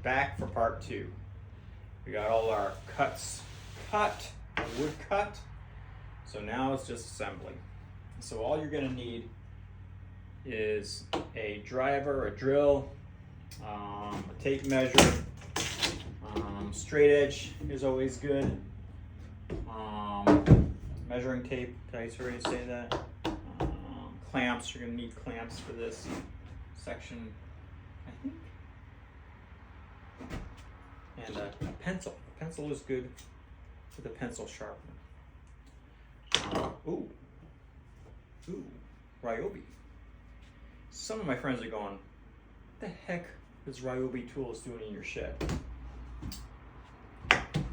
back for part 2. We got all our cuts cut, wood cut. So now it's just assembly. So all you're gonna need is a driver, a drill, a tape measure, straight edge is always good. Measuring tape, did I already say that? Clamps, you're gonna need clamps for this section, I think. And a pencil. A pencil is good with a pencil sharpener. Ooh, Ryobi. Some of my friends are going, what the heck is Ryobi Tools doing in your shed?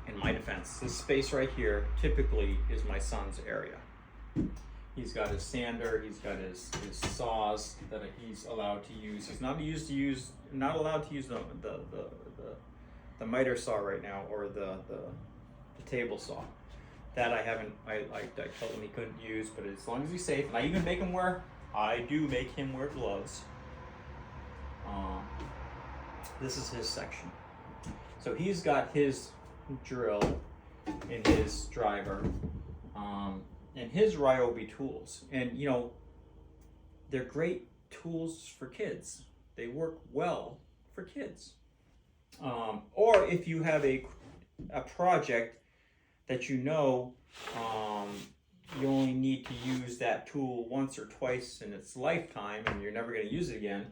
In my defense, this space right here typically is my son's area. He's got his sander, he's got his saws that he's allowed to use. He's not allowed to use the miter saw right now, or the table saw. That I told him he couldn't use, but as long as he's safe, and I even make him wear, I do make him wear gloves. This is his section. So he's got his drill and his driver, and his Ryobi tools. And you know, they're great tools for kids. They work well for kids. Or if you have a project that you know you only need to use that tool once or twice in its lifetime and you're never going to use it again,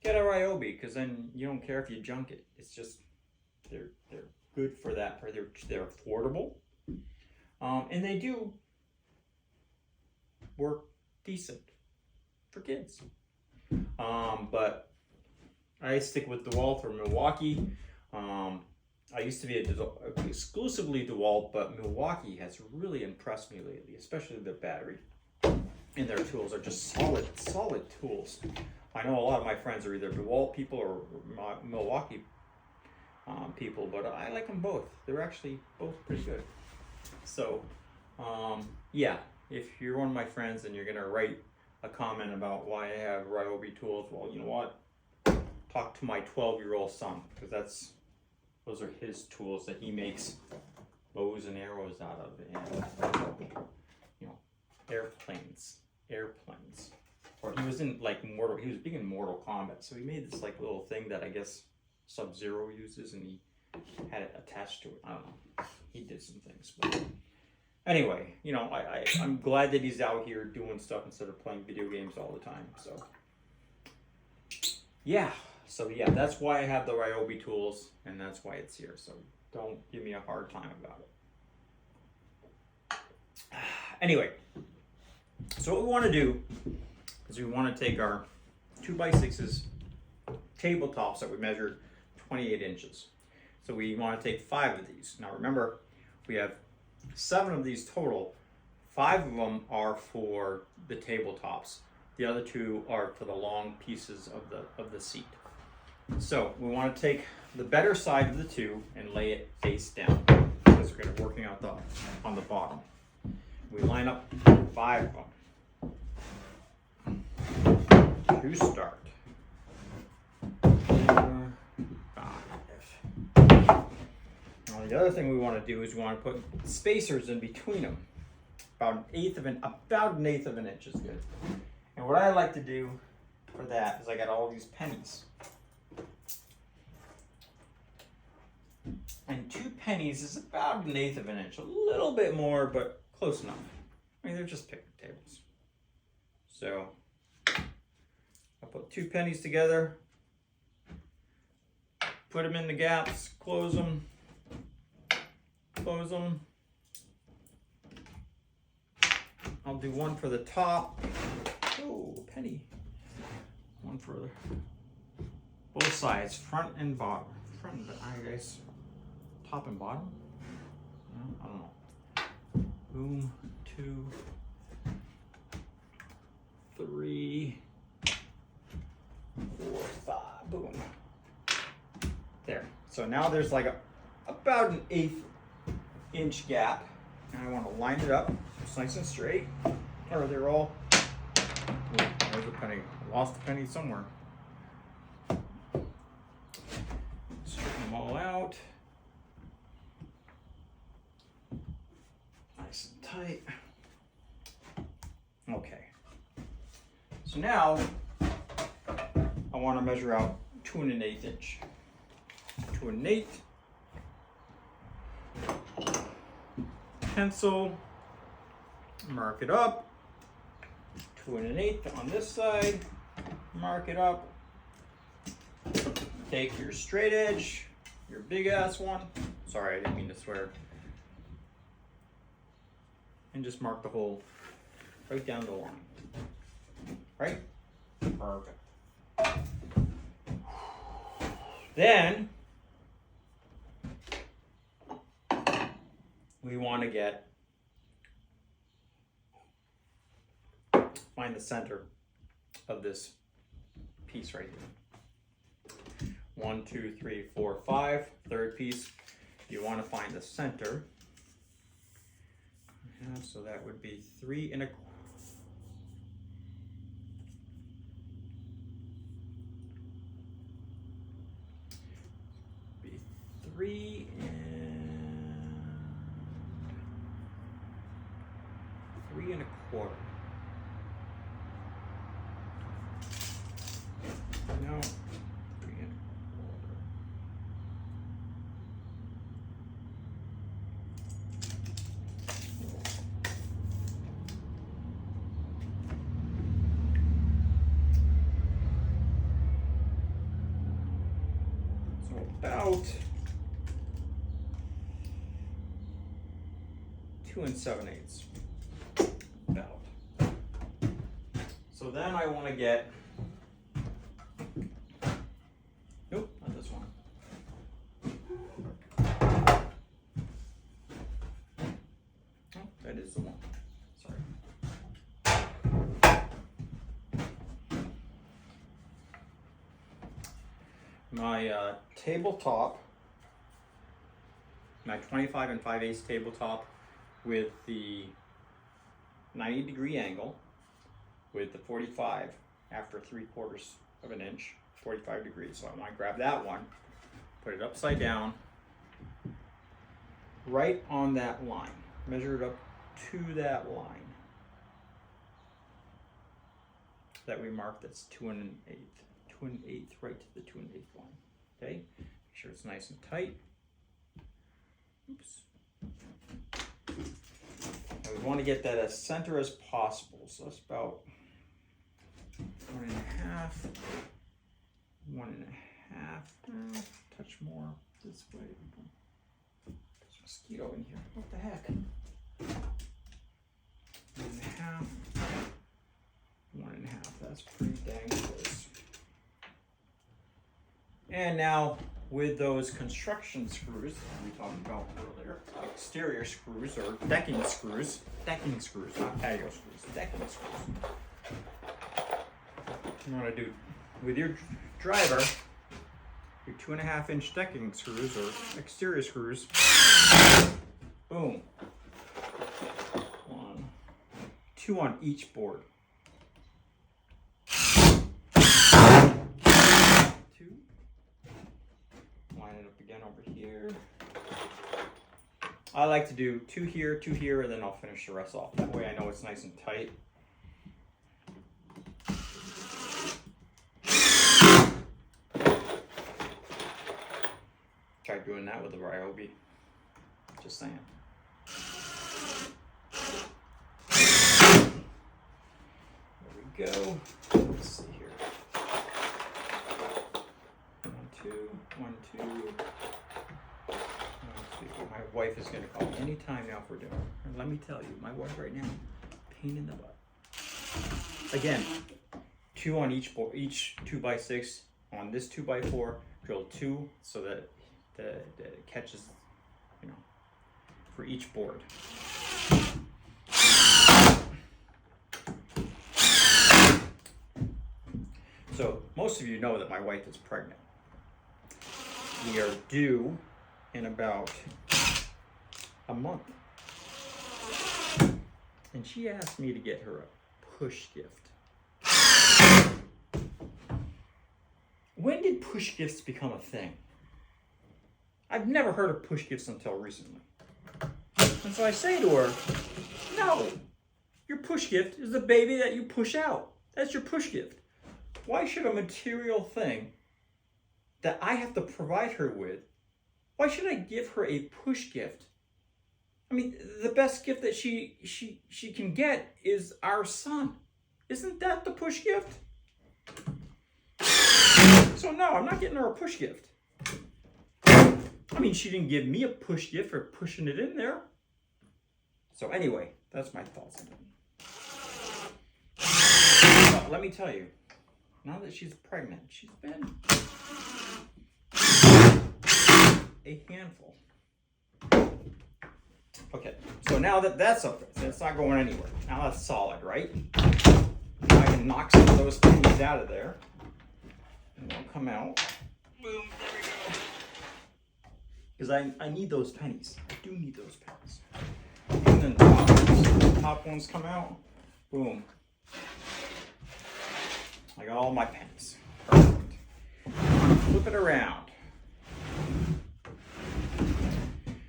get a Ryobi, because then you don't care if you junk it. It's just they're good for that. They're affordable, and they do work decent for kids. But I stick with DeWalt or Milwaukee. I used to be exclusively DeWalt, but Milwaukee has really impressed me lately, especially their battery and their tools are just solid tools. I know a lot of my friends are either DeWalt people or Milwaukee people, but I like them both. They're actually both pretty good. So, yeah, if you're one of my friends and you're gonna write a comment about why I have Ryobi tools, well, you know what? Talk to my 12-year-old son, because those are his tools that he makes bows and arrows out of, and you know, airplanes. Or he was in he was big in Mortal Kombat, so he made this little thing that I guess Sub-Zero uses, and he had it attached to it. I don't know. He did some things, but anyway, you know, I'm glad that he's out here doing stuff instead of playing video games all the time. So yeah. So yeah, that's why I have the Ryobi tools, and that's why it's here. So don't give me a hard time about it. Anyway, so what we want to do is we want to take our 2x6s tabletops that we measured 28 inches. So we want to take 5 of these. Now remember, we have 7 of these total. 5 of them are for the tabletops. The other 2 are for the long pieces of the seat. So we want to take the better side of the 2 and lay it face down, because we're going to be working out on the bottom. We line up 5 of them to start. 4, 5. Now the other thing we want to do is we want to put spacers in between them. About an eighth of an inch is good. And what I like to do for that is I got all these pennies. And 2 pennies is about an eighth of an inch, a little bit more, but close enough. I mean, they're just picnic tables. So I'll put 2 pennies together, put them in the gaps, close them. I'll do one for the top. Oh, a penny. One for both sides, front and bottom. I guess top and bottom. No, I don't know. Boom, 2, 3, 4, 5. Boom. There. So now there's about an 1/8 inch gap, and I want to line it up just nice and straight, or they're all. Ooh, there's a penny. I lost a penny somewhere. Straighten them all out. Nice and tight. Okay. So now I want to measure out 2 1/8 inch. 2 1/8. Pencil. Mark it up. 2 1/8 on this side. Mark it up. Take your straight edge, your big ass one. Sorry, I didn't mean to swear. And just mark the hole right down the line. Right? Perfect. Then we want to find the center of this piece right here. 1, 2, 3, 4, 5. Third piece. You want to find the center. So that would be 3 1/4. Be 3 1/4. No, 3 1/4. So about 2 7/8. About. So then I want to get. Nope, not this one. Oh, that is the one. Sorry. My tabletop, my 25 5/8 tabletop with the 90-degree angle with the 45 after 3/4 of an inch. 45 degrees. So I want to grab that one, put it upside down, right on that line. Measure it up to that line that we marked. That's 2 1/8. 2 1/8 right to the 2 1/8 line. Okay? Make sure it's nice and tight. Oops. And we want to get that as center as possible. So that's about 1 1/2. 1 1/2, touch more this way. There's a mosquito in here. What the heck? 1 1/2. 1 1/2. That's pretty dang close. And now with those construction screws that we talked about earlier, exterior screws or decking screws, not patio screws, decking screws. You want to do with your driver, your 2 1/2 inch decking screws or exterior screws. Boom. 1, 2 on each board. 2. Line it up again over here. I like to do 2 here, 2 here, and then I'll finish the rest off. That way I know it's nice and tight. Try doing that with the Ryobi. Just saying. There we go. Let's see here. 1, 2, 1, 2. 1, 2. My wife is going to call me anytime now for dinner. And let me tell you, my wife right now, pain in the butt. Again, 2 on each board, each 2x6. On this 2x4, drill 2 so that it catches, for each board. So most of you know that my wife is pregnant. We are due in about a month. And she asked me to get her a push gift. When did push gifts become a thing? I've never heard of push gifts until recently. And so I say to her, no, your push gift is the baby that you push out. That's your push gift. Why should a material thing that I have to provide her with, why should I give her a push gift? I mean, the best gift that she can get is our son. Isn't that the push gift? So no, I'm not getting her a push gift. I mean, she didn't give me a push gift for pushing it in there. So anyway, that's my thoughts on it. But let me tell you, now that she's pregnant, she's been a handful. Okay, so now that that's up there, it's not going anywhere. Now that's solid, right? Now I can knock some of those pennies out of there. And they'll come out. Boom, there we go. Because I need those pennies. I do need those pennies. And then the top ones come out. Boom. I got all my pennies. Perfect. Flip it around.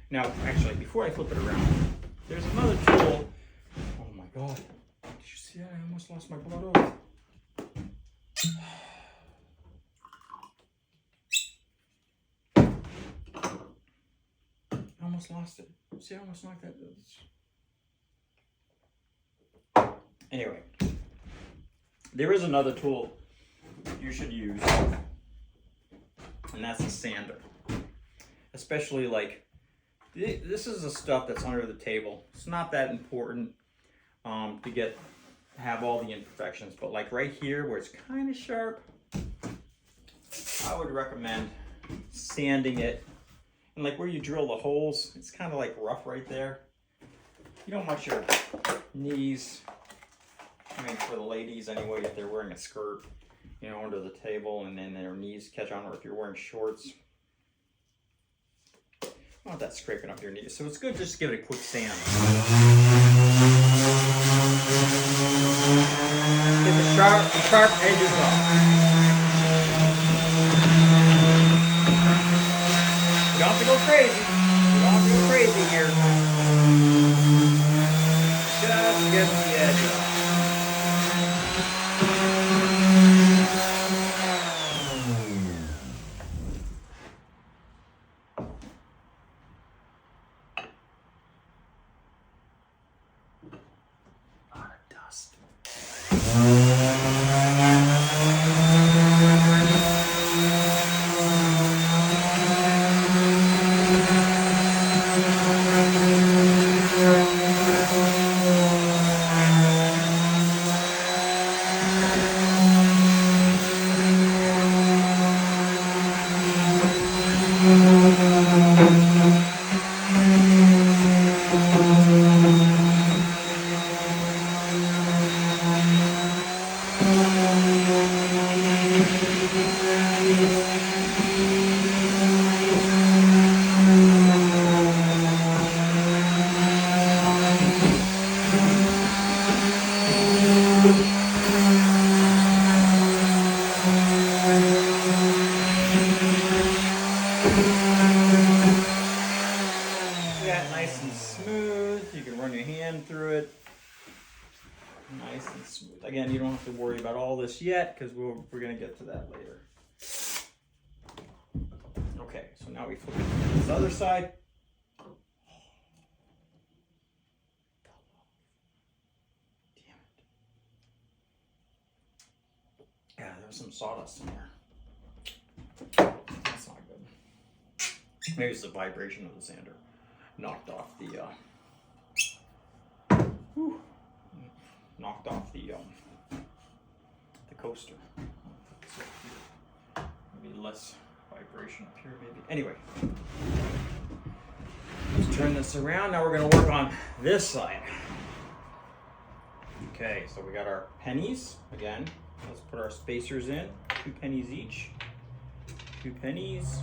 Now, actually, before I flip it around, there's another tool. Oh my God. Did you see that? I almost lost my blood oath. I almost lost it. See, I almost knocked that. Anyway, there is another tool you should use, and that's a sander. Especially like, this is the stuff that's under the table. It's not that important to have all the imperfections, but like right here where it's kind of sharp, I would recommend sanding it. And like where you drill the holes, it's kind of like rough right there. You don't want your knees, I mean for the ladies anyway, if they're wearing a skirt, you know, under the table and then their knees catch on, or if you're wearing shorts. I don't want that scraping up your knees. So it's good just to give it a quick sand. Get the sharp edges off. You don't have to go crazy. You don't have to go crazy here. Just get the edge off. A lot of dust. Yeah, nice and smooth. You can run your hand through it. Nice and smooth. Again, you don't have to worry about all this yet because we're going to get to that later. Okay, so now we flip it to this other side. Damn it. Yeah, there's some sawdust in there. That's not good. Maybe it's the vibration of the sander. Knocked off the coaster. Maybe less vibration up here, maybe. Anyway, let's turn this around. Now we're going to work on this side. Okay, so we got our pennies again. Let's put our spacers in. 2 pennies each. 2 pennies.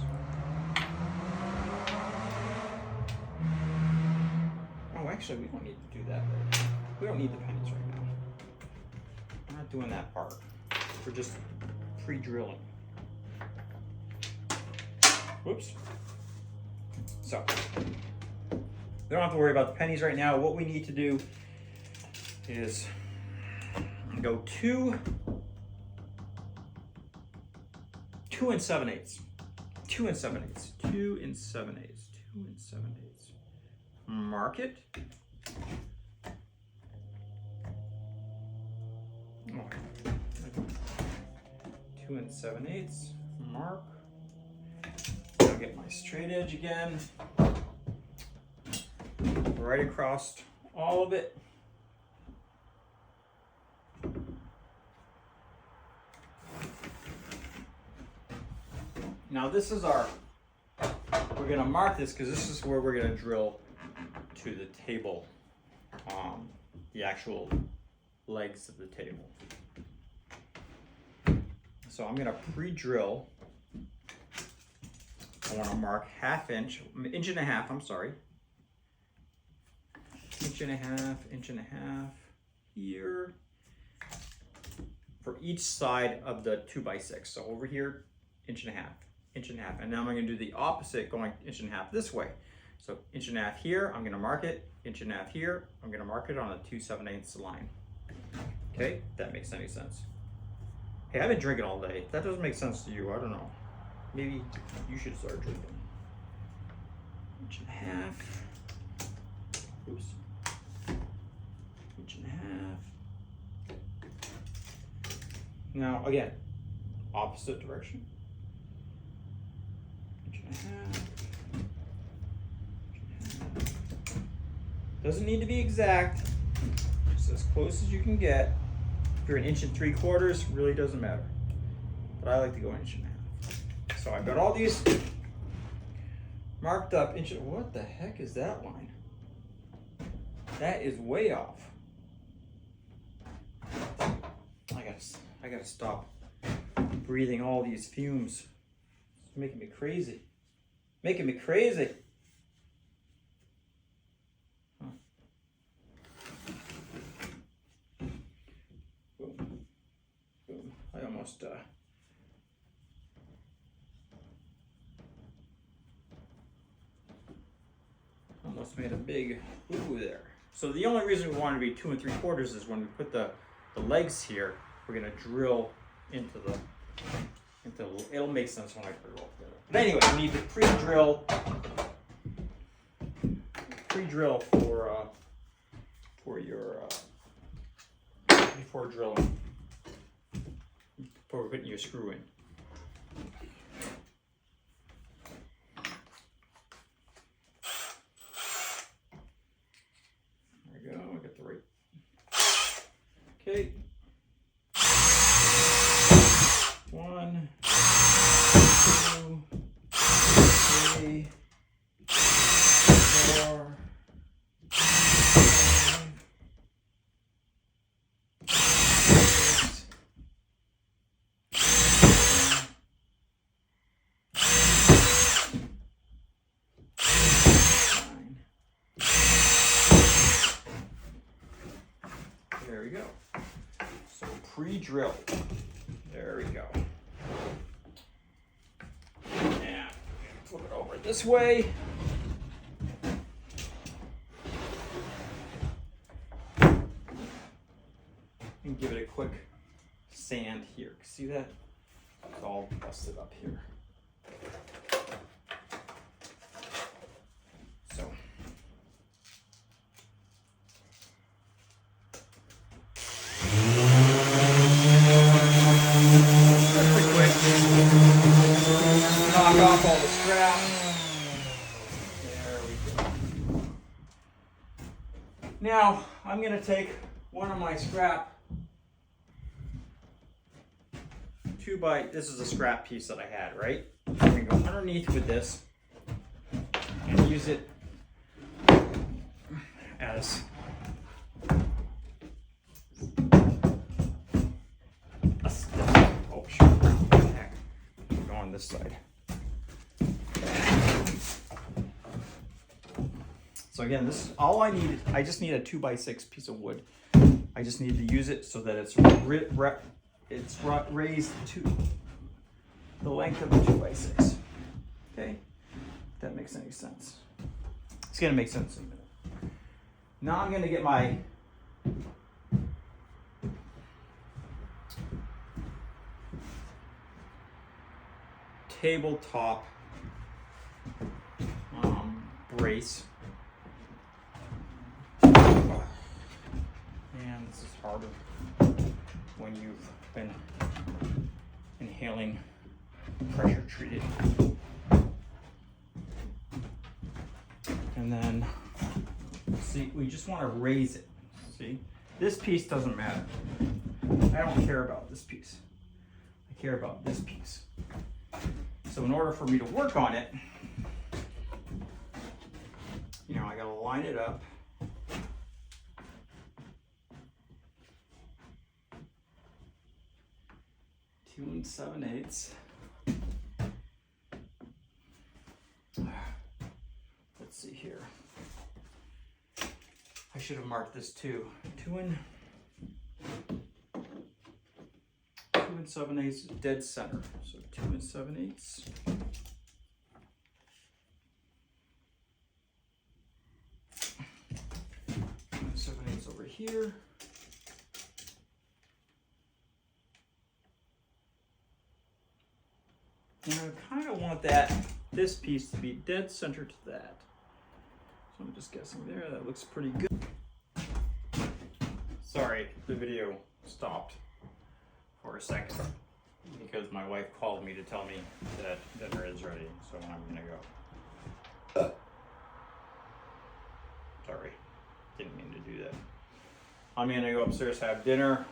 Oh, actually, we don't need to do that. We don't need the pennies right now. We're not doing that part. We're just pre-drilling. Whoops. So we don't have to worry about the pennies right now. What we need to do is go 2 and 7/8. 2 and 7/8. 2 and 7/8. 2 and 7/8. Mark it. Oh. 2 and 7/8. Mark. I'll get my straight edge again. Right across all of it. Now this is our, we're gonna mark this because this is where we're gonna drill to the table, the actual legs of the table. So I'm gonna pre-drill. I wanna mark 1/2 inch, 1.5 inches, I'm sorry. 1.5 inches here for each side of the 2x6. So over here, 1.5 inches, 1.5 inches. And now I'm gonna do the opposite, going 1.5 inches this way. So 1.5 inches here, I'm gonna mark it, 1.5 inches here, I'm gonna mark it on a 2 7/8 line. Okay, if that makes any sense. Hey, I've been drinking all day. If that doesn't make sense to you, I don't know. Maybe you should start drinking. 1.5 inches. Oops. 1.5 inches. Now again, opposite direction. 1.5 inches. Doesn't need to be exact. Just as close as you can get. If you're 1 3/4 inches, really doesn't matter. But I like to go 1.5 inches. So I've got all these marked up. What the heck is that line? That is way off. I gotta stop breathing all these fumes. It's making me crazy. Making me crazy. Huh. Boom. Boom. I almost made a big boo there. So the only reason we want to be 2 3/4 is when we put the legs here, we're gonna drill into the, it'll make sense when I put it all together. But anyway, we need to pre-drill for your, before drilling, before putting your screw in. There we go, I got the right. Okay. 1, 2, 3, 4, 5, 6, 9. There we go. So pre-drill. There we go. Now, flip it over this way. And give it a quick sand here. See that? It's all busted up here. So. Knock off all the scrap. There we go. Now I'm going to take one of my scrap this is a scrap piece that I had, right? I'm going to go underneath with this and use it as a step. Oh, shoot. What the heck? Go on this side. So again, this is all I need. I just need a 2x6 piece of wood. I just need to use it so that it's raised to the length of the 2x6. Okay, if that makes any make sense. It's gonna make sense in a minute. Now I'm gonna get my tabletop brace. And this is harder when you've been inhaling pressure treated. And then, see, we just want to raise it. See, this piece doesn't matter. I don't care about this piece. I care about this piece. So in order for me to work on it, you know, I gotta line it up. 2 7/8. Let's see here. I should have marked this too. 2 7/8 is dead center. So 2 7/8. 2 7/8 over here. And I kind of want this piece to be dead center to that. So I'm just guessing there, that looks pretty good. Sorry, the video stopped for a second because my wife called me to tell me that dinner is ready, so I'm gonna go. Sorry, didn't mean to do that. I'm gonna go upstairs, have dinner.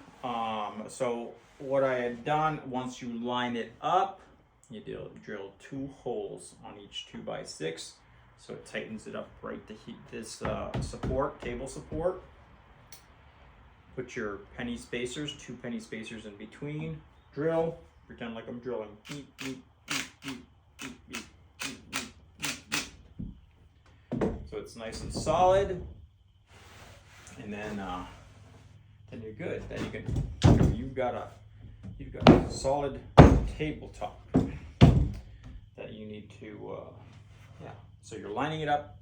So what I had done, once you line it up, you drill 2 holes on each 2x6, so it tightens it up right to heat this table support. Put your penny spacers, 2 penny spacers in between. Drill, pretend like I'm drilling. So it's nice and solid, and then you're good. Then you've got a solid tabletop that you need to, So you're lining it up,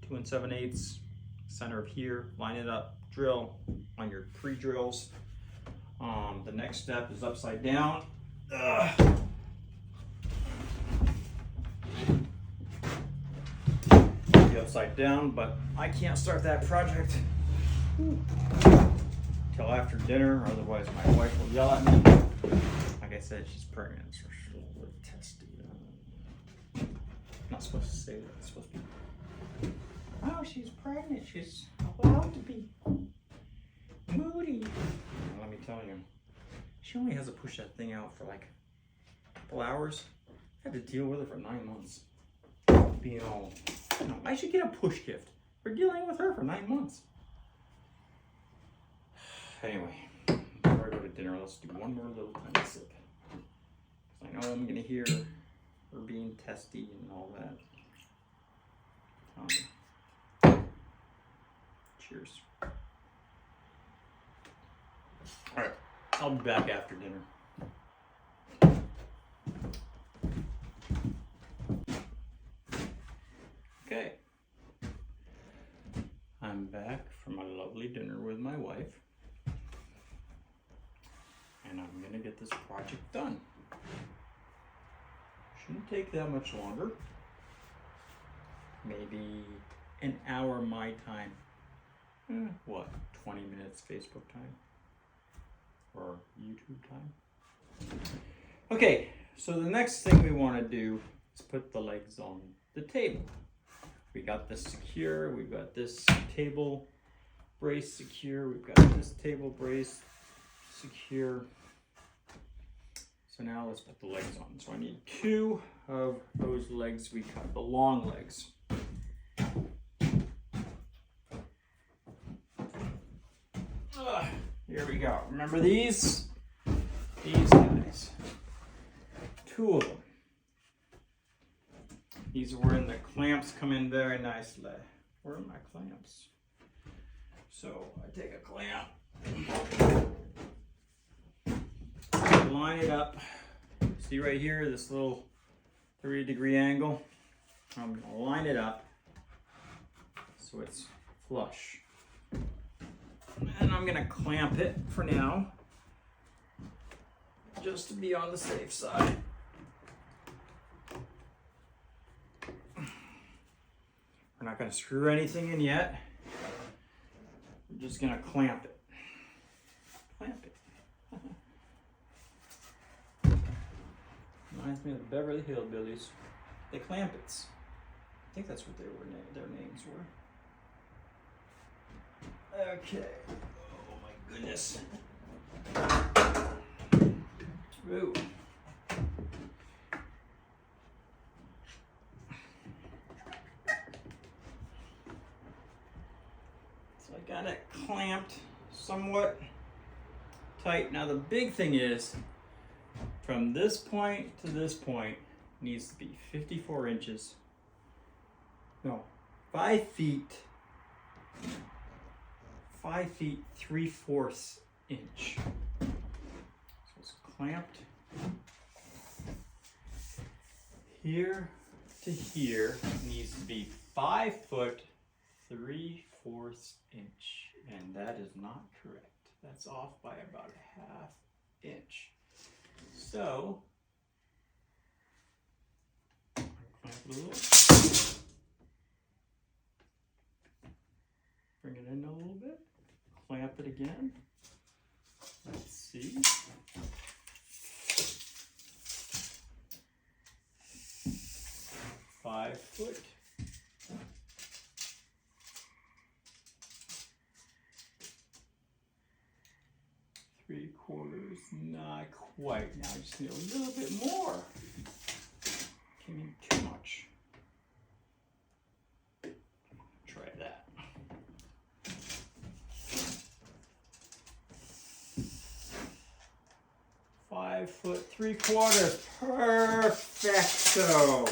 2 7/8, center of here, line it up, drill on your 3 drills. The next step is upside down. Be upside down, but I can't start that project till after dinner, otherwise my wife will yell at me. Like I said, she's pregnant, so she's a little testy. Not supposed to say that. It's supposed to be, oh, she's pregnant. She's allowed to be moody. Well, let me tell you, she only has to push that thing out for like a couple hours. I had to deal with her for 9 months. Being all, I should get a push gift for dealing with her for 9 months. Anyway, before I go to dinner, let's do one more little tiny sip. I know I'm gonna hear her being testy and all that. Cheers. All right, I'll be back after dinner. Okay, I'm back from a lovely dinner with my wife, and I'm gonna get this project done. Shouldn't take that much longer. Maybe an hour my time. What, 20 minutes Facebook time? Or YouTube time? Okay, so the next thing we want to do is put the legs on the table. We got this secure, we've got this table brace secure, we've got this table brace secure. So now let's put the legs on. So I need 2 of those legs we cut, the long legs. Here we go. Remember these? These guys. 2 of them. These are where the clamps come in very nicely. Where are my clamps? So I take a clamp, line it up. See right here, this little 30-degree angle. I'm going to line it up so it's flush. And I'm going to clamp it for now, just to be on the safe side. We're not going to screw anything in yet. We're just going to clamp it. Clamp it. Reminds me of the Beverly Hillbillies. The Clampets. I think that's what their names were. Okay. Oh my goodness. Ooh. So I got it clamped somewhat tight. Now the big thing is, from this point to this point needs to be 54 inches. No, 5 feet. 5 feet 3/4 inch. So it's clamped here to here. Needs to be 5 foot 3/4 inch, and that is not correct. That's off by about a 1/2 inch. So clamp it a little. Bring it in a little bit. Clamp it again. Let's see. Five foot. Three-quarters, not quite. Now I just need a little bit more. Can't need too much. Try that. Five foot 3/4. Perfecto.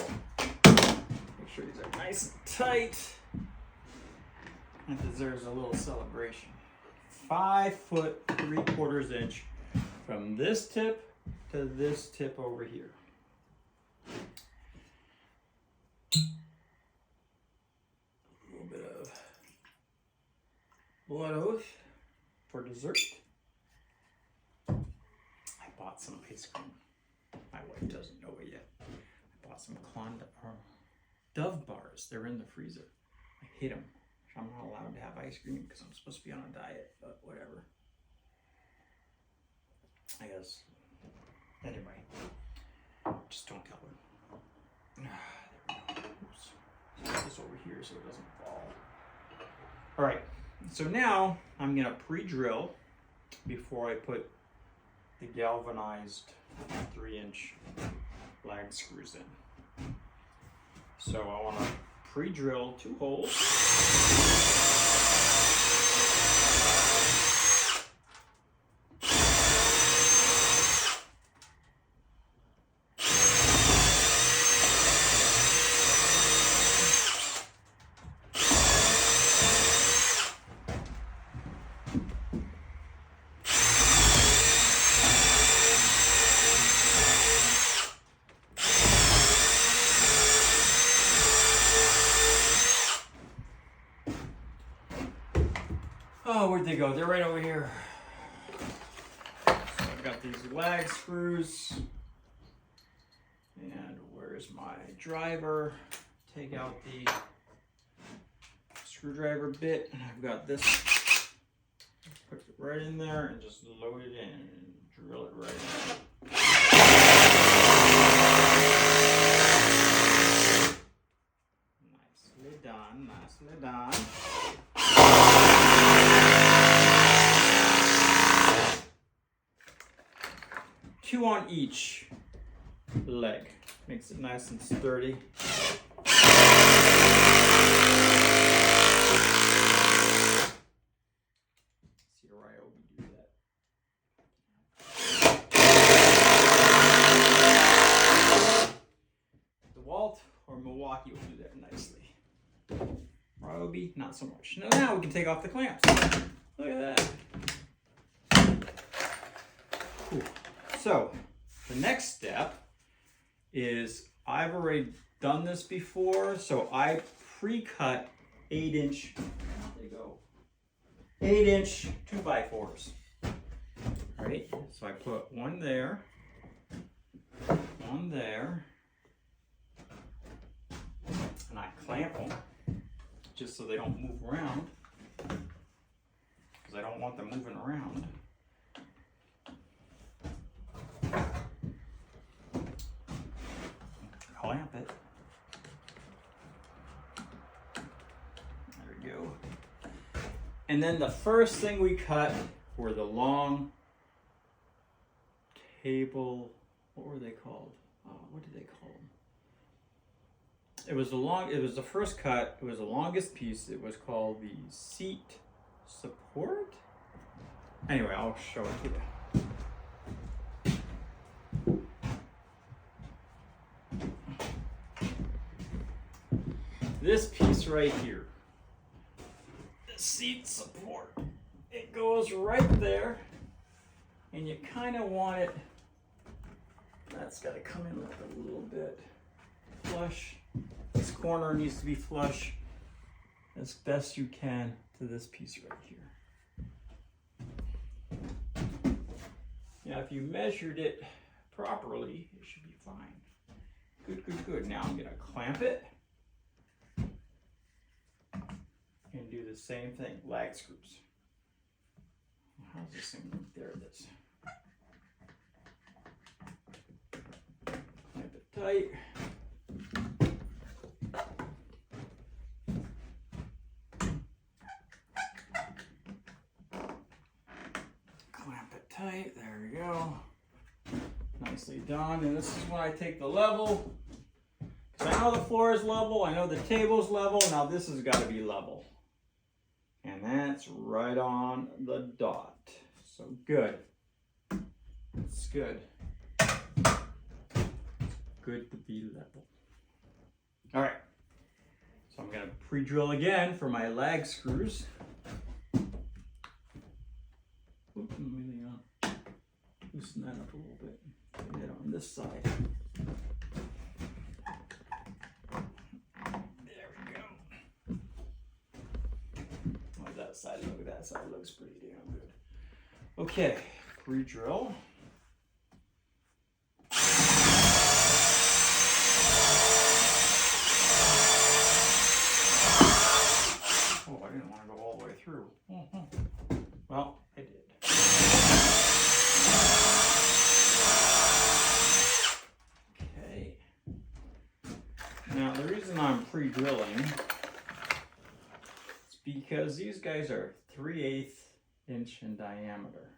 Make sure these are nice and tight. That deserves a little celebration. 5 foot 3/4 inch from this tip to this tip over here. A little bit of blood oath for dessert. I bought some ice cream. My wife doesn't know it yet. I bought some Dove bars. They're in the freezer. I hate them. I'm not allowed to have ice cream because I'm supposed to be on a diet, but whatever. I guess. Anyway, just don't tell her. There we go. Oops. Put this over here so it doesn't fall. All right. So now I'm gonna pre-drill before I put the galvanized 3-inch lag screws in. So I want to pre-drill 2 holes. Oh, where'd they go? They're right over here. So I've got these lag screws. And where's my driver? Take out the screwdriver bit. And I've got this. Put it right in there and just load it in and drill it right in. Nicely done, nicely done. 2 on each leg. Makes it nice and sturdy. See Ryobi do that. DeWalt or Milwaukee will do that nicely. Ryobi, not so much. Now we can take off the clamps. Look at that. Cool. So the next step is I've already done this before, so I pre-cut 8-inch, there you go, 8-inch 2x4s. Right, so I put one there, and I clamp them just so they don't move around, because I don't want them moving around. Clamp it. There we go. And then the first thing we cut were the long table, what were they called? What did they call them? It was the first cut, it was the longest piece. It was called the seat support. Anyway, I'll show it to you. This piece right here, the seat support, it goes right there, and you kind of want it, that's got to come in like a little bit flush. This corner needs to be flush as best you can to this piece right here. Now, if you measured it properly, it should be fine. Good, good, good. Now I'm going to clamp it and do the same thing, lag screws. How's this thing look? There it is. Clamp it tight. Clamp it tight, there we go. Nicely done. And this is when I take the level. Because I know the floor is level, I know the table's level, now this has got to be level. And that's right on the dot. So good. It's good. Good to be level. All right. So I'm going to pre-drill again for my lag screws. Oops, let me loosen that up a little bit. Get it on this side. Side, look at that side, looks pretty damn good. Okay, pre-drill. Oh, I didn't want to go all the way through. Well, I did. Okay. Now, the reason I'm pre-drilling because these guys are 3/8 inch in diameter.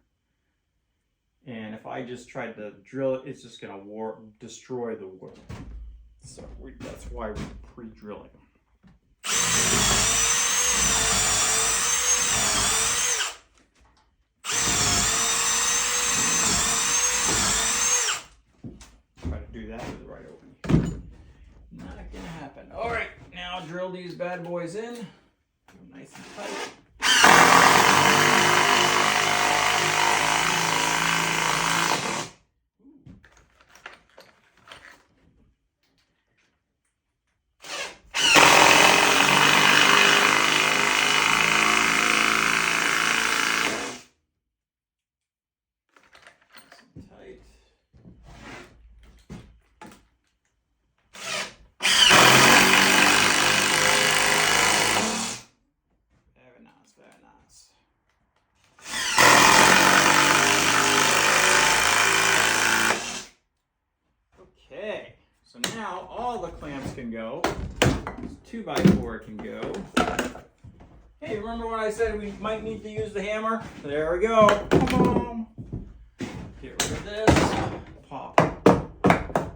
And if I just tried to drill it, it's just gonna destroy the wood. So that's why we're pre-drilling. Try to do that with the right opening. Not gonna happen. All right, now drill these bad boys in. Nice and tight. So now all the clamps can go. This 2x4 can go. Hey, remember when I said we might need to use the hammer? There we go. Come on. Get rid of this. Pop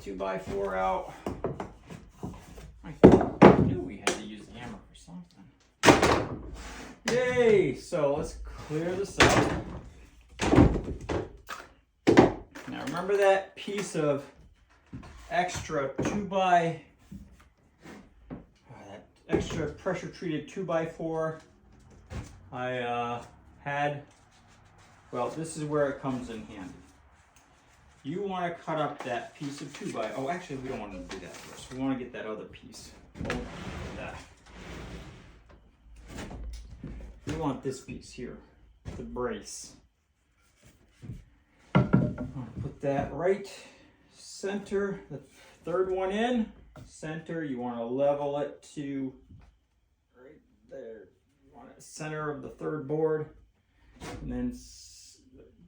2x4 out. I knew we had to use the hammer for something. Yay! So let's clear this up. Now remember that piece of extra that extra pressure treated 2x4 I had? Well, this is where it comes in handy. you want to cut up that piece of 2x. Oh, actually, we don't want to do that first. We want to get that other piece. Hold on. That. We want this piece here, the brace. I'll put that right center, the third one in. Center, you want to level it to right there. You want it center of the third board. And then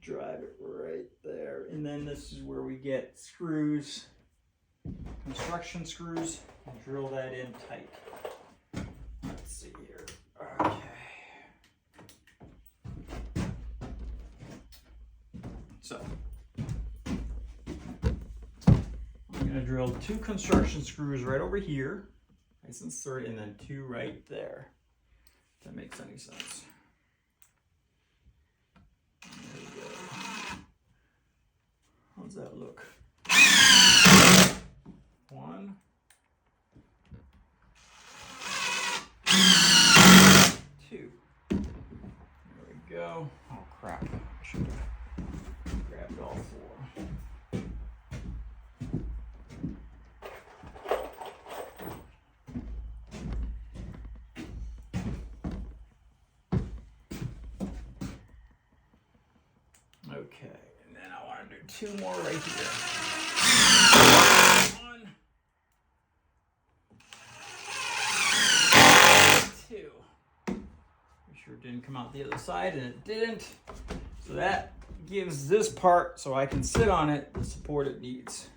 drive it right there. And then this is where we get screws, construction screws, and drill that in tight. Let's see here. Okay. So I'm going to drill 2 construction screws right over here, nice and straight, and then 2 right there. If that makes any sense. There we go. How's that look? 1. 2. There we go. Oh crap. I should have grabbed all 4. Okay, and then I want to do 2 more right here. 1, 2. Make sure it didn't come out the other side, and it didn't. So that gives this part, so I can sit on it, the support it needs.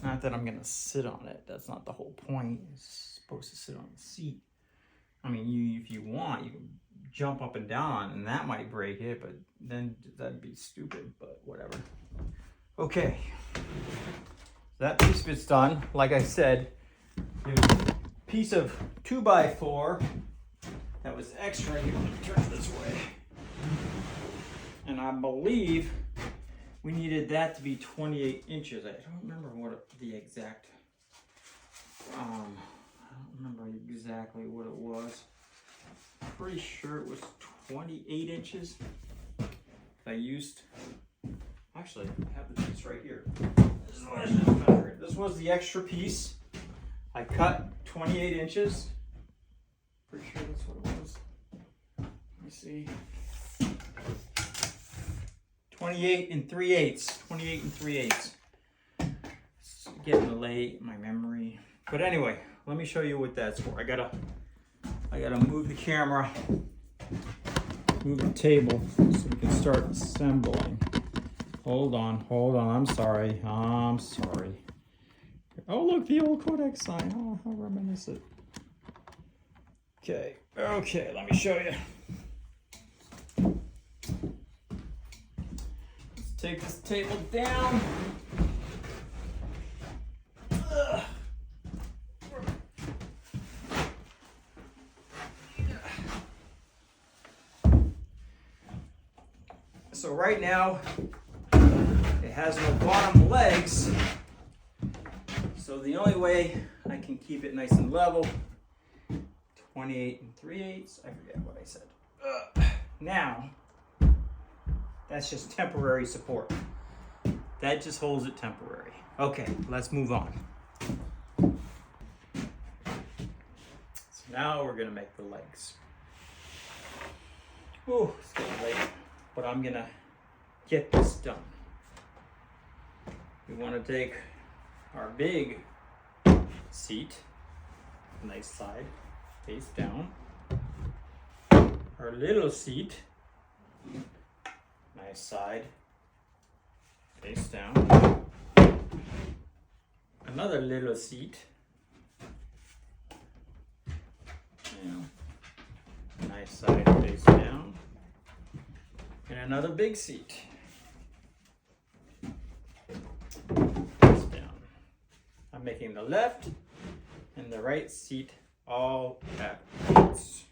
Not that I'm gonna sit on it. That's not the whole point. It's supposed to sit on the seat. I mean, if you want, you can jump up and down, and that might break it, but then that'd be stupid, but whatever. Okay, that piece of it's done. Like I said, there's a piece of 2x4 that was extra. You want to turn it this way. And I believe we needed that to be 28 inches. I don't remember what the exact, I don't remember exactly what it was. Pretty sure it was 28 inches. I used, actually, I have the piece right here. This is what I just measured. This was the extra piece. I cut 28 inches. Pretty sure that's what it was. Let me see. 28 and 3/8. 28 and 3/8. It's getting late, my memory. But anyway, let me show you what that's for. I gotta move the camera, move the table so we can start assembling. Hold on, I'm sorry. Oh look, the old Kodak sign. Oh, how reminiscent. Okay, let me show you. Let's take this table down. So right now, it has no bottom legs. So the only way I can keep it nice and level, 28 and 3/8, I forget what I said. Now, that's just temporary support. That just holds it temporary. Okay, let's move on. So now we're gonna make the legs. Ooh, it's getting late, but I'm gonna get this done. We wanna take our big seat, nice side, face down. Our little seat, nice side, face down. Another little seat, nice side, face down. And another big seat. Face down. I'm making the left and the right seat all at once.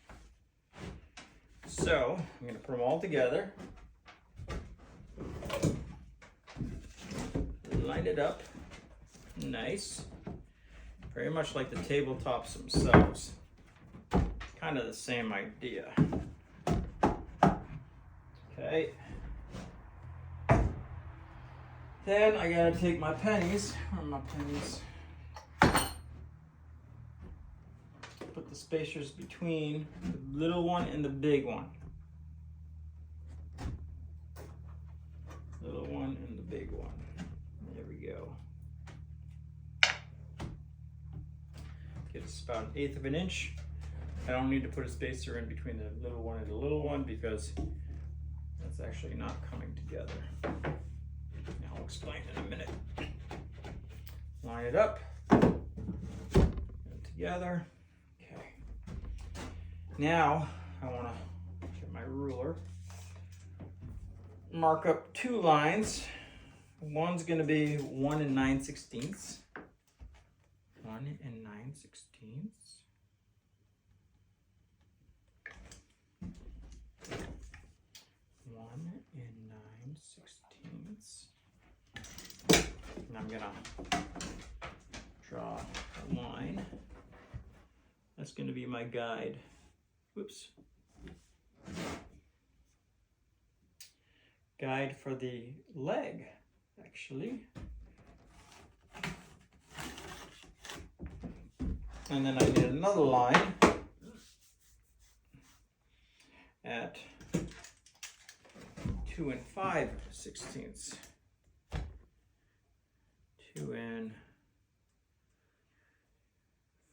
So I'm going to put them all together. Line it up. Nice. Very much like the tabletops themselves. Kind of the same idea. Okay. Then I gotta take my pennies. Where are my pennies? Put the spacers between the little one and the big one. Little one and the big one. There we go. Get us about 1/8 of an inch. I don't need to put a spacer in between the little one and the little one because that's actually not coming together. I'll explain in a minute. Line it up. Get it together. Okay. Now I want to get my ruler. Mark up 2 lines. One's going to be 1 9/16. 1 9/16. 1 9/16. And I'm gonna draw a line. That's gonna be my guide. Whoops. Guide for the leg, actually. And then I need another line at 2 5/16. 2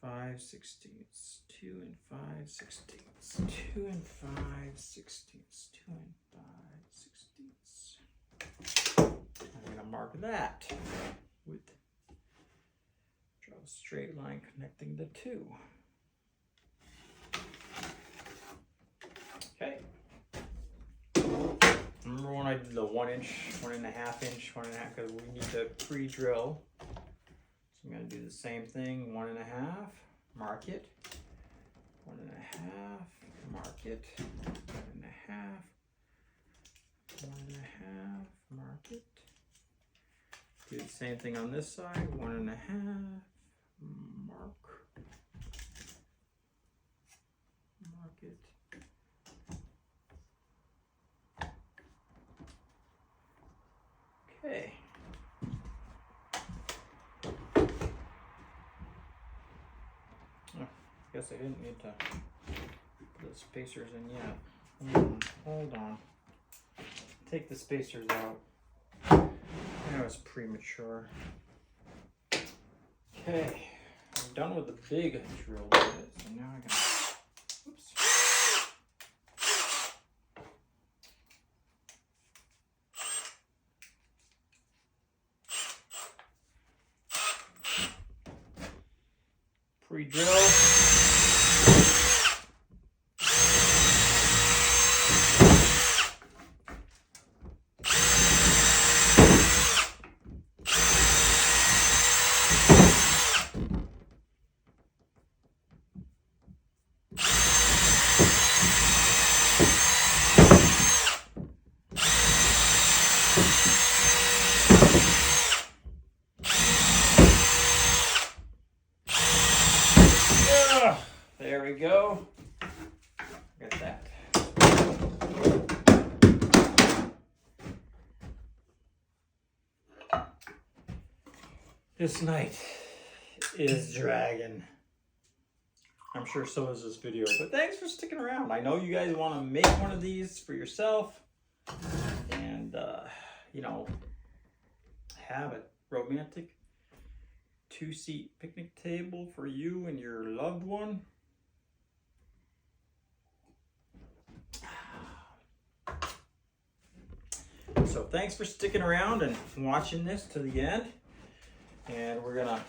5/16. 2 5/16. 2 5/16. 2 5/16. I'm gonna mark that with draw a straight line connecting the 2. Okay. Remember when I did the 1 inch, 1 1/2 inch, 1 1/2, because we need to pre-drill. So I'm going to do the same thing, 1 1/2, mark it, 1 1/2, mark it, 1 1/2, 1 1/2, mark it. Do the same thing on this side, 1 1/2, mark it. Okay. Oh, guess I didn't need to put the spacers in yet. Hold on. Take the spacers out. That was premature. Okay. I'm done with the big drill bit, so now I gotta. Oops. Pre-drill. There we go. Look at that. This night is dragging. I'm sure so is this video, but thanks for sticking around. I know you guys want to make one of these for yourself and, you know, have a romantic 2-seat picnic table for you and your loved one. So thanks for sticking around and watching this to the end. And we're gonna,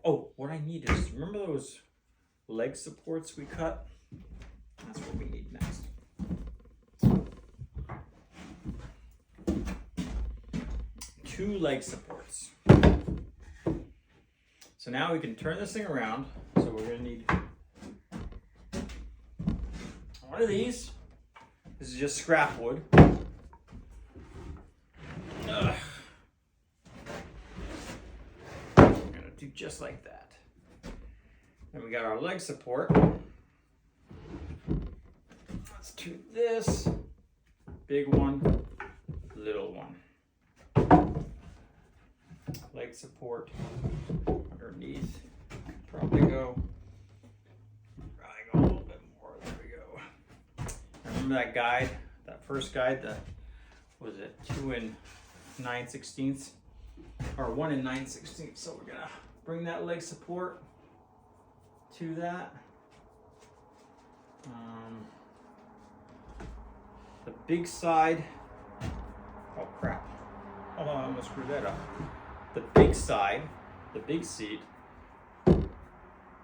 oh, what I need is, remember those leg supports we cut? That's what we need next. Two leg supports. So now we can turn this thing around. So we're gonna need one of these. This is just scrap wood. Ugh. We're gonna do just like that. Then we got our leg support. Let's do this. Big one, little one. Leg support underneath. Probably go a little bit more. There we go. Remember that guide, that first guide, the was it 2 9/16 or 1 9/16? So we're gonna bring that leg support to that. The big side. Oh crap! Oh, I almost screwed that up. The big side, the big seat,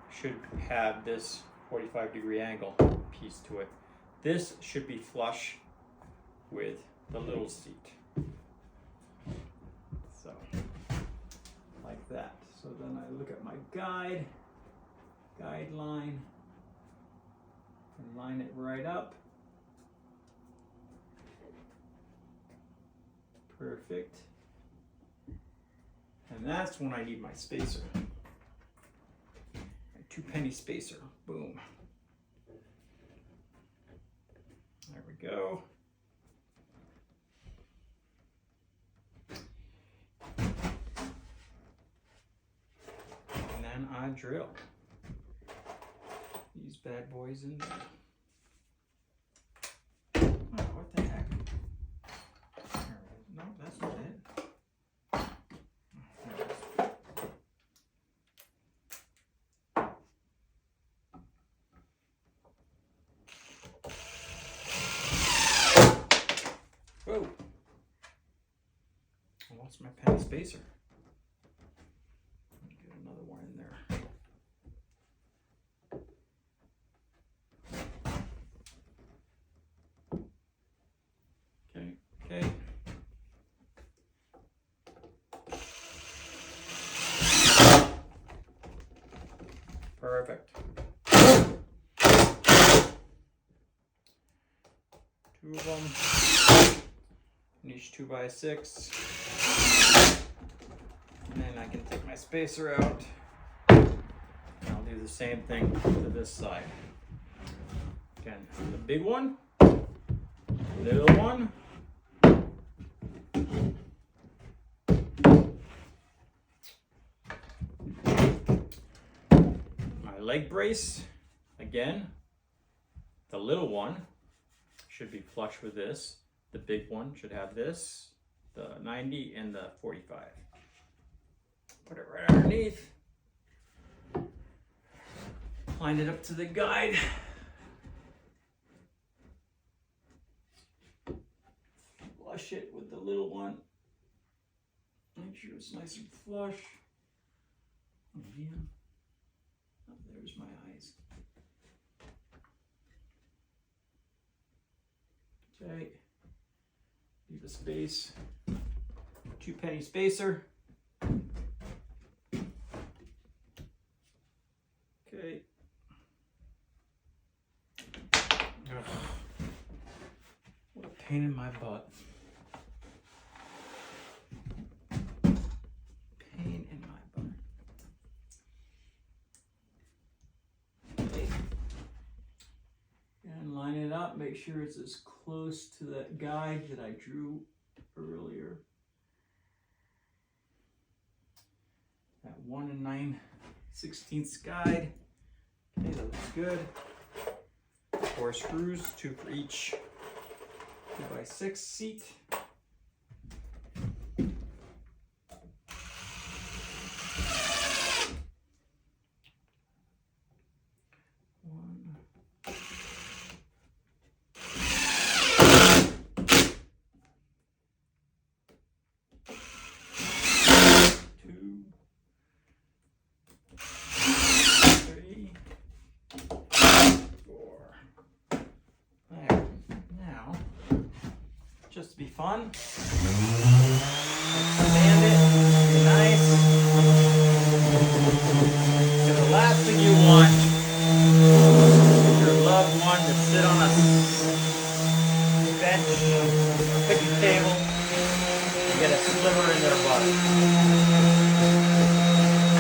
should have this 45-degree angle piece to it. This should be flush with the little seat. So, like that. So then I look at my guideline, and line it right up. Perfect. And that's when I need my spacer. My 2-penny spacer. Boom. There we go. And then I drill these bad boys in there. Oh, what the heck? No, that's not it. Whoa. I lost my penny spacer. Let me get another one in there. Okay. Perfect. 2 of them. Each 2x6. And then I can take my spacer out. And I'll do the same thing to this side. Again, the big one, little one. My leg brace, again, the little one should be flush with this. The big one should have this, the 90 and the 45. Put it right underneath. Line it up to the guide. Flush it with the little one. Make sure it's nice and flush. Oh, man. Oh, there's my eyes. Okay. Leave a space. 2-penny spacer. Okay. Ugh. What a pain in my butt. Pain in my butt. Okay. And line it up. Make sure it's as close to that guide that I drew earlier. That 1 9/16 guide. Okay, that looks good. 4 screws, 2 for each 2x6 seat. Just to be fun. Expand it, be nice. So the last thing you want is your loved one to sit on a bench or picnic table and get a sliver in their butt.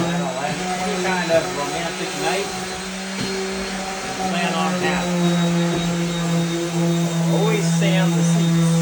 That'll end any kind of romantic night you plan on having. Always sand the seats.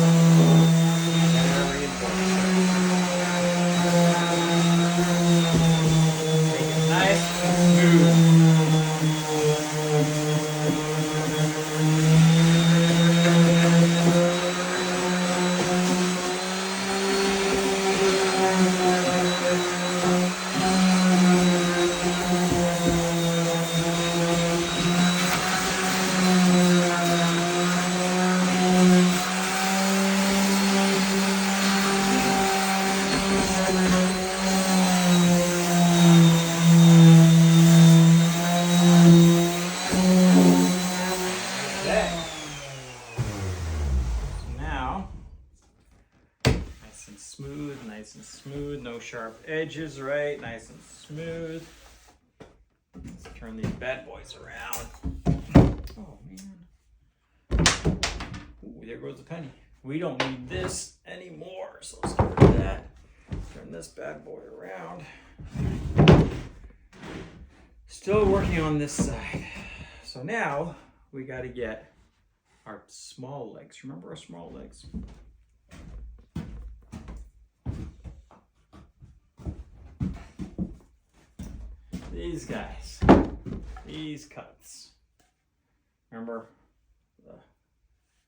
edges right, nice and smooth. Let's turn these bad boys around. Oh man. Ooh, there goes the penny. We don't need this anymore, so let's get rid of that. Turn this bad boy around. Still working on this side. So now we got to get our small legs. Remember our small legs? These guys, these cuts. Remember the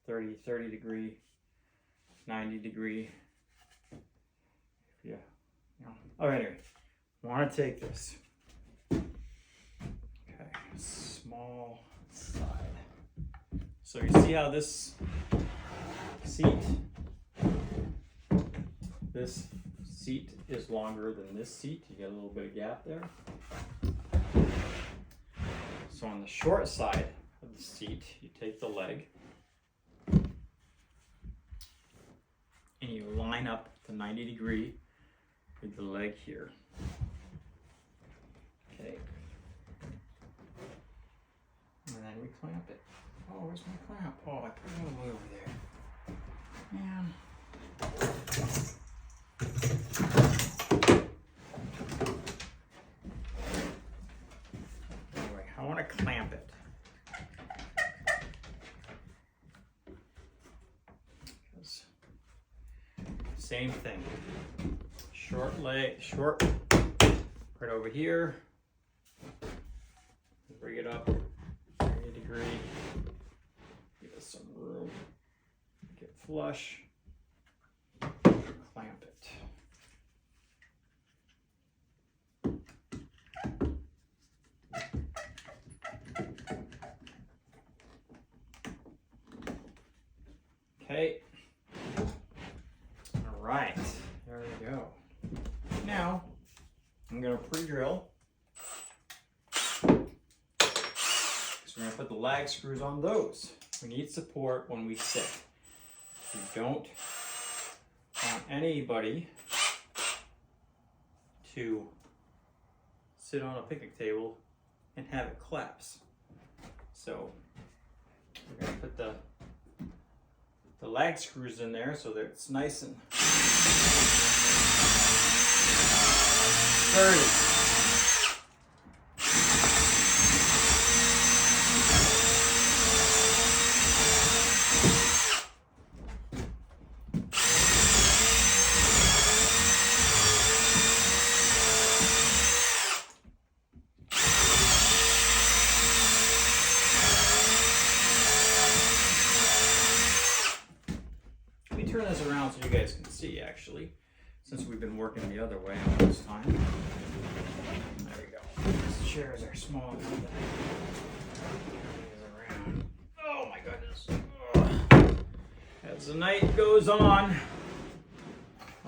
30 degree, 90 degree. Yeah. Oh, anyway, I want to take this. Okay, small side. So you see how this seat is longer than this seat. You get a little bit of gap there. So on the short side of the seat, you take the leg and you line up the 90 degree with the leg here. Okay. And then we clamp it. Oh, where's my clamp? Oh, I put it all the way over there. Man. Anyway, I want to clamp it. Same thing. Short leg, short, right over here. Bring it up 30 degree. Give us some room. Get flush. Clamp it. Okay. All right. There we go. Now, I'm going to pre-drill. So we're going to put the lag screws on those. We need support when we sit. We don't want anybody to sit on a picnic table and have it collapse. So we're going to put the lag screws in there so that it's nice and sturdy. Turn this around so you guys can see, actually, since we've been working the other way all this time. There we go. These chairs are small. Turn these around. Oh my goodness. Ugh. As the night goes on,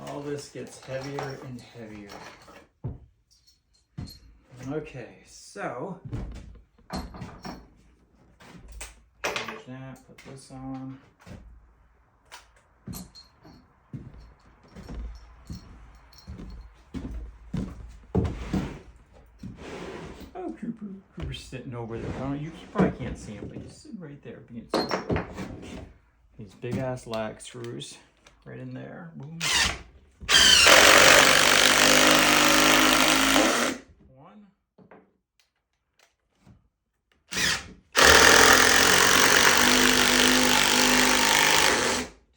all this gets heavier and heavier. Okay, so change that, put this on. Oh, Cooper's sitting over there. Oh, you probably can't see him, but he's sitting right there being stupid. These big ass lag screws right in there. Boom. One.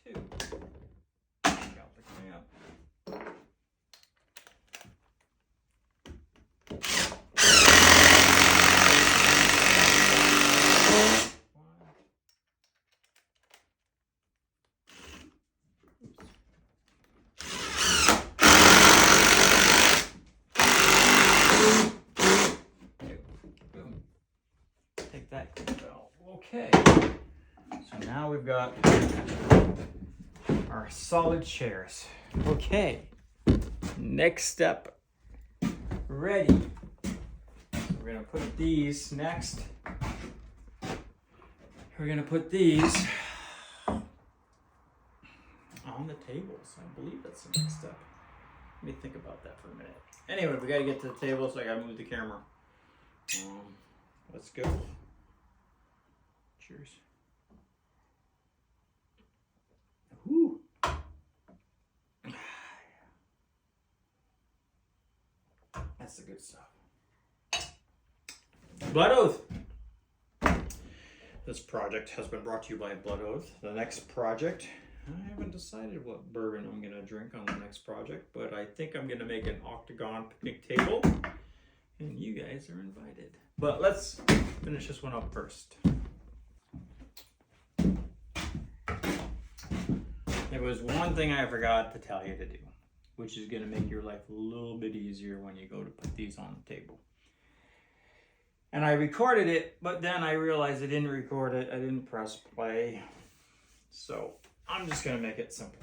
Two. Got the clamp. Okay, so now we've got our solid chairs. Okay, next step, ready. So we're gonna put these next. We're gonna put these on the tables. I believe that's the next step. Let me think about that for a minute. Anyway, we gotta get to the table, so I gotta move the camera. Let's go. Cheers. Whew. That's the good stuff. Blood Oath. This project has been brought to you by Blood Oath. The next project, I haven't decided what bourbon I'm gonna drink on the next project, but I think I'm gonna make an octagon picnic table, and you guys are invited. But let's finish this one up first. There was one thing I forgot to tell you to do, which is gonna make your life a little bit easier when you go to put these on the table. And I recorded it, but then I realized I didn't record it. I didn't press play. So I'm just gonna make it simple.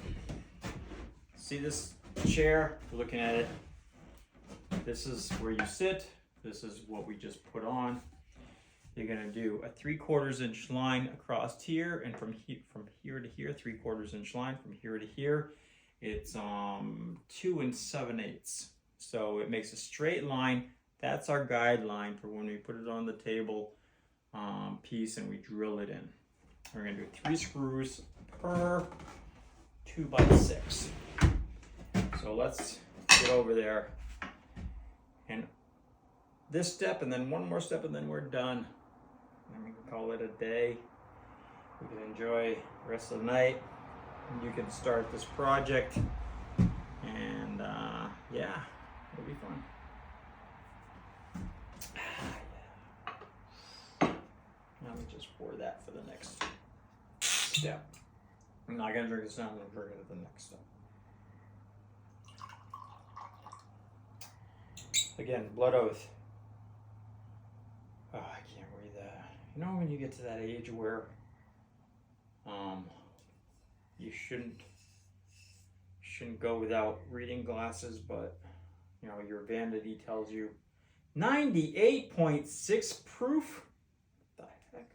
See this chair? Looking at it. This is where you sit. This is what we just put on. You're gonna do a 3/4 inch line across here, and from here to here, 3/4 inch line. From here to here, it's 2 7/8. So it makes a straight line. That's our guideline for when we put it on the table piece and we drill it in. We're gonna do 3 screws per 2x6. So let's get over there. And this step, and then one more step, and then we're done. And we can call it a day. We can enjoy the rest of the night. You can start this project. And yeah, it'll be fun. Let me just pour that for the next step. I'm not gonna drink this now, I'm gonna drink it at the next step. Again, Blood Oath. Oh, I can't read that. You know when you get to that age where you shouldn't go without reading glasses, but you know your vanity tells you 98.6 proof. What the heck? I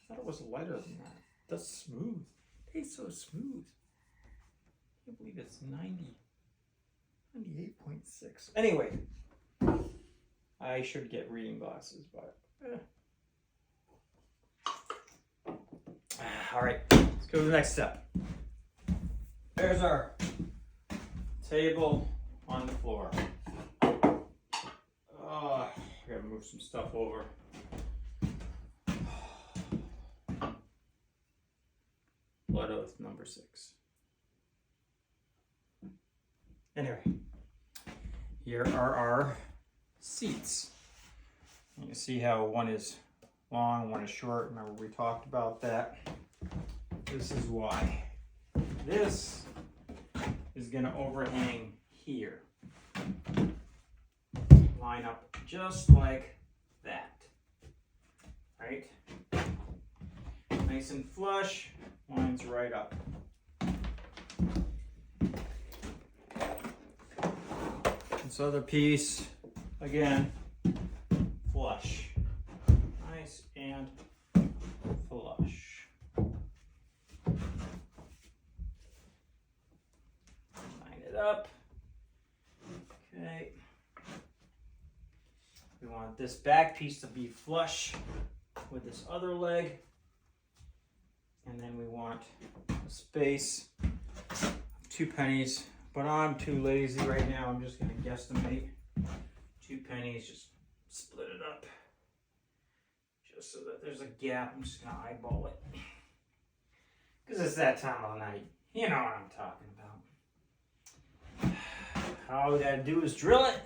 thought it was lighter than that. That's smooth. It tastes so smooth. I can't believe it's 98.6. Anyway, I should get reading glasses, but all right, let's go to the next step. There's our table on the floor. I gotta move some stuff over. Blood Oath number 6. Anyway, here are our seats. You can see how one is long, one is short. Remember we talked about that. This is why. This is gonna overhang here. Line up just like that, right? Nice and flush, lines right up. This other piece, again, flush. Nice and flush. Line it up. Okay. We want this back piece to be flush with this other leg. And then we want a space of 2 pennies. But I'm too lazy right now. I'm just going to guesstimate 2 pennies. Just split it up. Just so that there's a gap. I'm just going to eyeball it. Because it's that time of the night. You know what I'm talking about. All we got to do is drill it.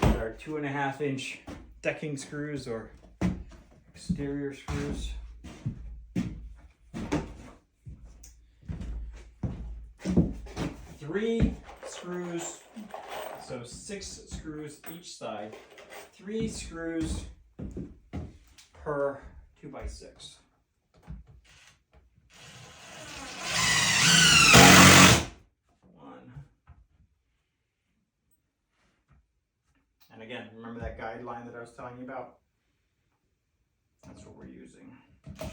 Our 2.5 inch decking screws or exterior screws. Three screws, so 6 screws each side. 3 screws per 2x6. And again, remember that guideline that I was telling you about? That's what we're using. 2,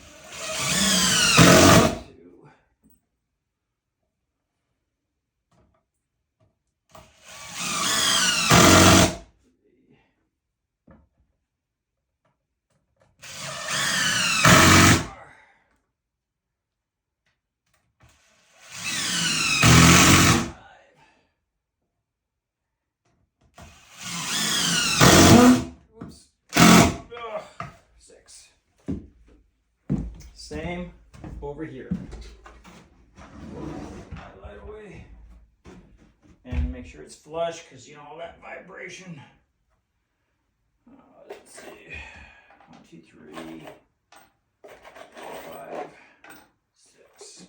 Same over here. Highlight away. And make sure it's flush because you know all that vibration. Let's see. 1, 2, 3, 4, 5, 6.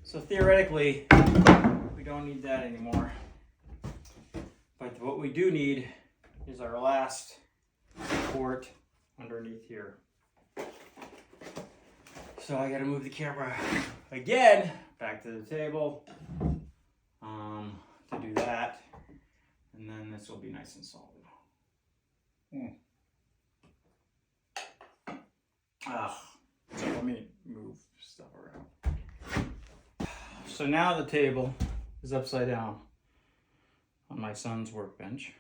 So theoretically, we don't need that anymore. But what we do need is our last support underneath here. So I gotta move the camera again back to the table to do that. And then this will be nice and solid. So let me move stuff around. So now the table is upside down on my son's workbench.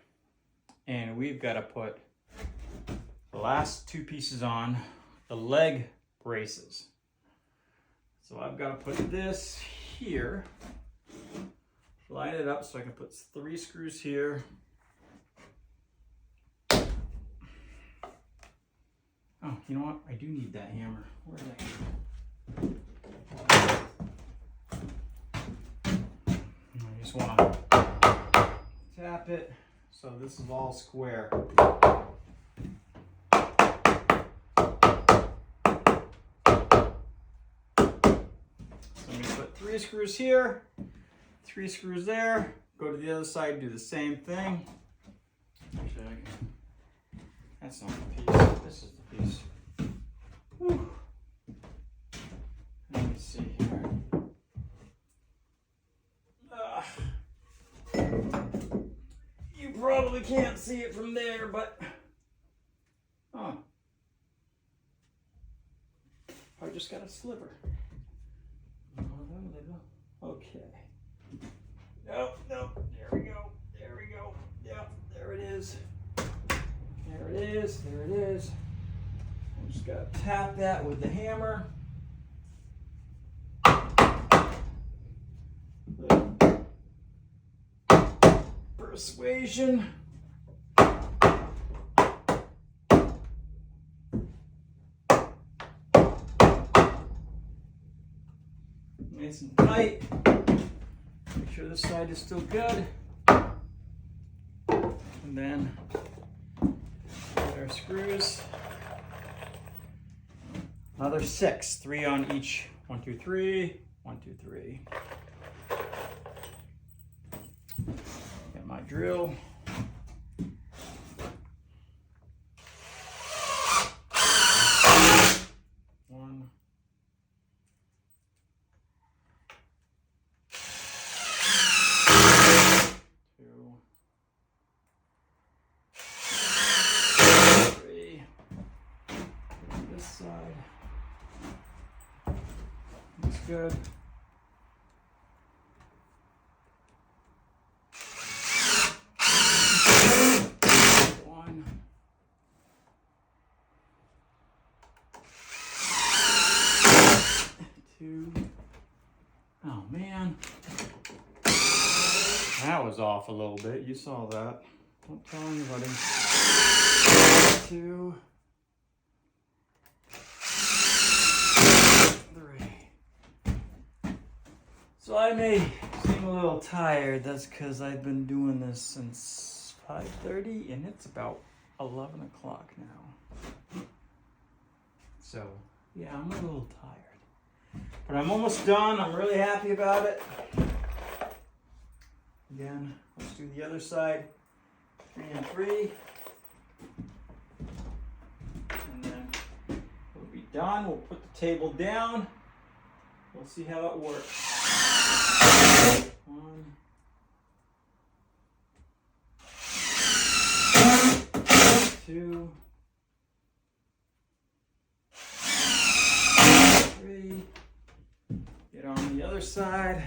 And we've got to put the last 2 pieces on, the leg braces. So I've got to put this here, line it up so I can put 3 screws here. Oh, you know what? I do need that hammer. Where's that hammer? I just want to tap it so this is all square. So I'm going to put 3 screws here, 3 screws there, go to the other side, do the same thing. Actually, that's not the piece, this is the piece. Whew. Let me see here. You probably can't see it from there, but I just got a sliver. Okay. Nope, there we go. Yep, there it is. There it is. I'm just gotta tap that with the hammer. Persuasion. Nice and tight. Make sure this side is still good. And then get our screws. Another 6, 3 on each. 1, 2, 3. 1, 2, 3. Get my drill. One. 2. 3. This side. Looks good. Oh man, that was off a little bit. You saw that. Don't tell anybody. 2, 3. So I may seem a little tired. That's because I've been doing this since 5:30 and it's about 11 o'clock now. So yeah, I'm a little tired. But I'm almost done. I'm really happy about it. Again, let's do the other side. 3 and 3. And then we'll be done. We'll put the table down. We'll see how it works. 1, 2, 3. Get on the other side.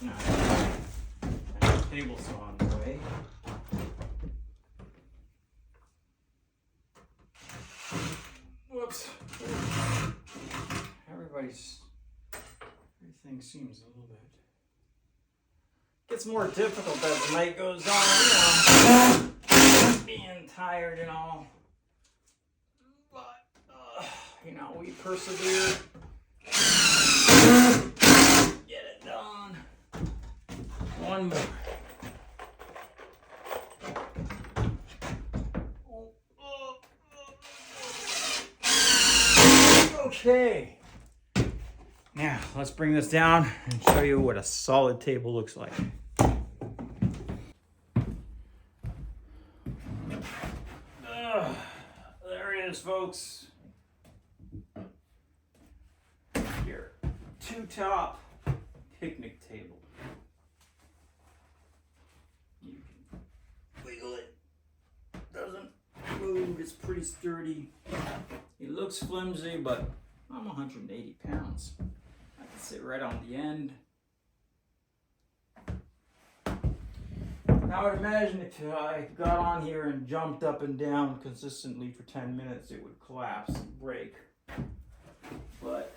Now, the table saw on the way. Whoops. Everything seems a little bit. Gets more difficult as the night goes on, you know. Being tired and all. But, you know, we persevere. Get it done. One more. Okay. Now, let's bring this down and show you what a solid table looks like. There it is, folks. Your two-top picnic table. You can wiggle it. Doesn't move. It's pretty sturdy. It looks flimsy, but I'm 180 pounds. I can sit right on the end. I would imagine if I got on here and jumped up and down consistently for 10 minutes, it would collapse and break. But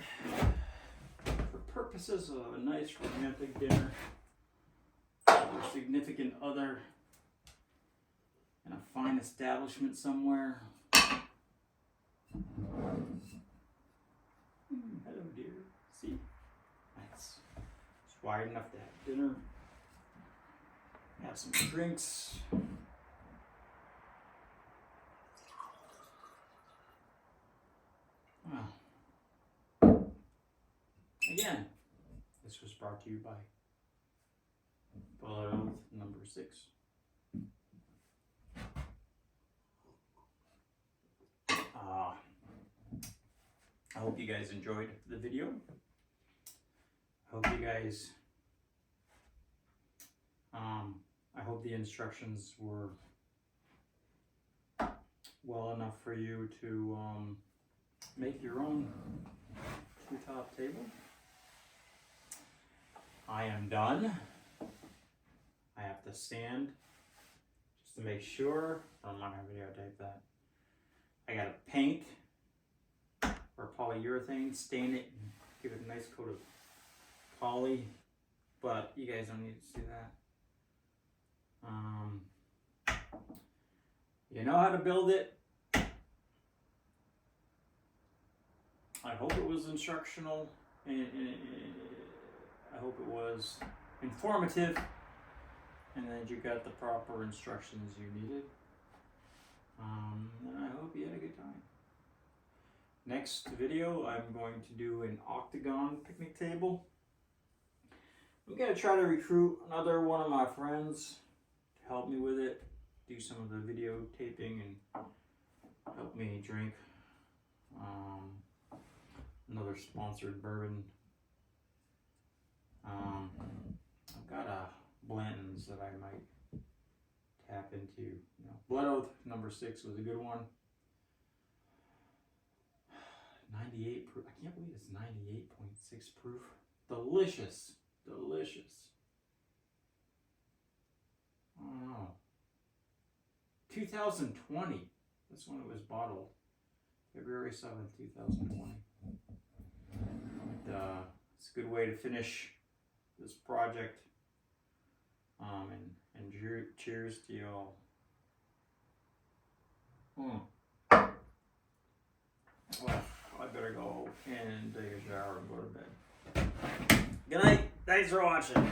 for purposes of a nice romantic dinner with a significant other in a fine establishment somewhere. Hello, dear. See? Nice. It's wide enough to have dinner. Have some drinks. Well, again, this was brought to you by Blood Oath number 6. I hope you guys enjoyed the video. I hope you guys, I hope the instructions were well enough for you to make your own two-top table. I am done. I have to sand just to make sure. I'm not going to videotape that. I got to paint or polyurethane, stain it, and give it a nice coat of poly, but you guys don't need to see that. You know how to build it. I hope it was instructional, and I hope it was informative, and that you got the proper instructions you needed. And I hope you had a good time. Next video, I'm going to do an octagon picnic table. I'm going to try to recruit another one of my friends to help me with it, do some of the videotaping and help me drink another sponsored bourbon. I've got a Blanton's that I might tap into. You know, Blood Oath number 6 was a good one. 98 proof. I can't believe it's 98.6 proof. Delicious. Delicious. Oh. 2020. That's when it was bottled. February 7th, 2020. It's a good way to finish this project. And cheers to y'all. Well, I better go and take a shower and go to bed. Good night. Thanks for watching.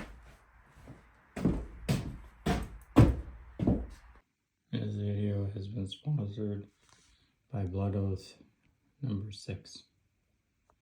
This video has been sponsored by Blood Oath number 6.